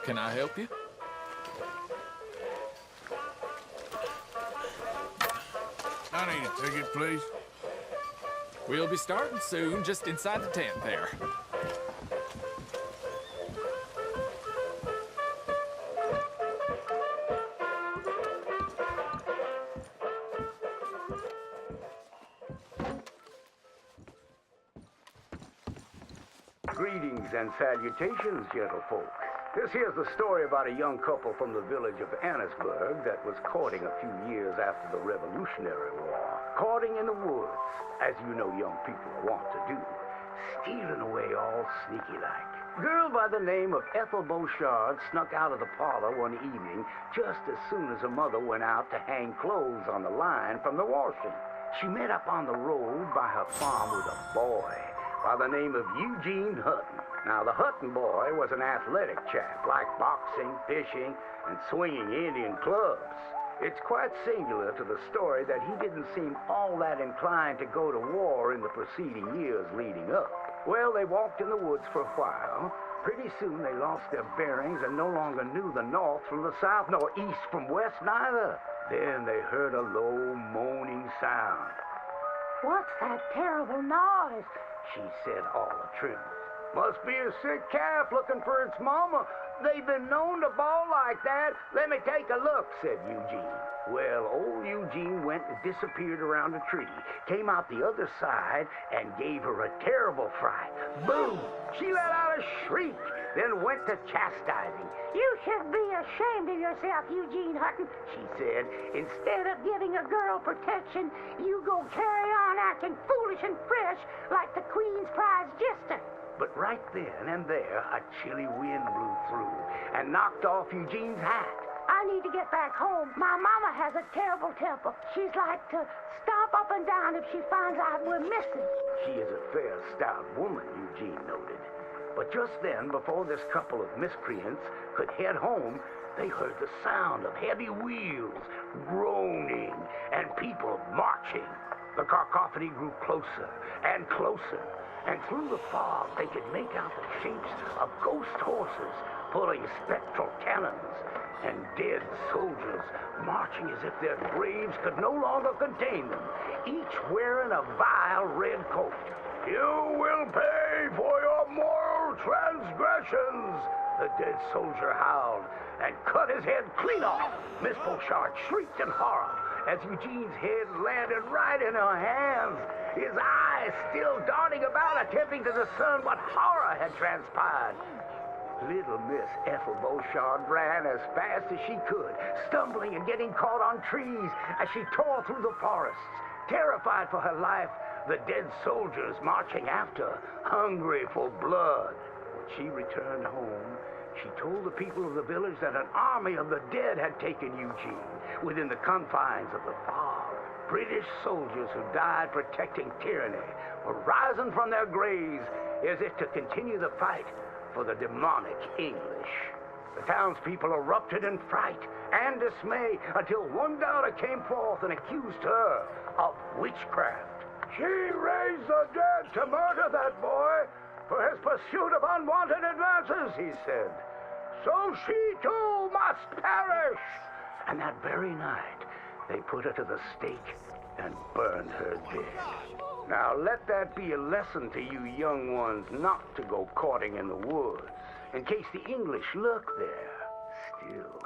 Can I help you? I need a ticket, please. We'll be starting soon, just inside the tent there. Greetings and salutations, gentlefolk. This here's the story about a young couple from the village of Annisburg that was courting a few years after the Revolutionary War. Courting in the woods, as you know young people want to do. Stealing away all sneaky-like. Girl by the name of Ethel Beauchard snuck out of the parlor one evening just as soon as her mother went out to hang clothes on the line from the washing. She met up on the road by her farm with a boy by the name of Eugene Hutton. Now, the Hutton boy was an athletic chap, liked boxing, fishing, and swinging Indian clubs. It's quite singular to the story that he didn't seem all that inclined to go to war in the preceding years leading up. Well, they walked in the woods for a while. Pretty soon they lost their bearings and no longer knew the north from the south, nor east from west neither. Then they heard a low, moaning sound. What's that terrible noise? She said all a tremor. Must be a sick calf looking for its mama. They've been known to bawl like that. Let me take a look, said Eugene. Well, old Eugene went and disappeared around a tree, came out the other side, and gave her a terrible fright. Boom! She let out a shriek, then went to chastising. You should be ashamed of yourself, Eugene Hutton, she said. Instead of giving a girl protection, you go carry on acting foolish and fresh like the Queen's prize jester. But right then and there, a chilly wind blew through and knocked off Eugene's hat. I need to get back home. My mama has a terrible temper. She's like to stomp up and down if she finds out we're missing. She is a fair, stout woman, Eugene noted. But just then, before this couple of miscreants could head home, they heard the sound of heavy wheels, groaning, and people marching. The cacophony grew closer and closer, and through the fog they could make out the shapes of ghost horses pulling spectral cannons, and dead soldiers marching as if their graves could no longer contain them, each wearing a vile red coat. You will pay for your moral transgressions, the dead soldier howled, and cut his head clean off. Miss Beauchard shrieked in horror as Eugene's head landed right in her hands, his eyes still darting about, attempting to discern what horror had transpired. Little Miss Ethel Beauchard ran as fast as she could, stumbling and getting caught on trees as she tore through the forests. Terrified for her life, the dead soldiers marching after, hungry for blood. When she returned home, she told the people of the village that an army of the dead had taken Eugene within the confines of the fog. British soldiers who died protecting tyranny were rising from their graves as if to continue the fight for the demonic English. The townspeople erupted in fright and dismay until one daughter came forth and accused her of witchcraft. She raised the dead to murder that boy for his pursuit of unwanted advances, he said. So she too must perish. And that very night, they put her to the stake and burned her dead. Now let that be a lesson to you young ones not to go courting in the woods, in case the English lurk there still.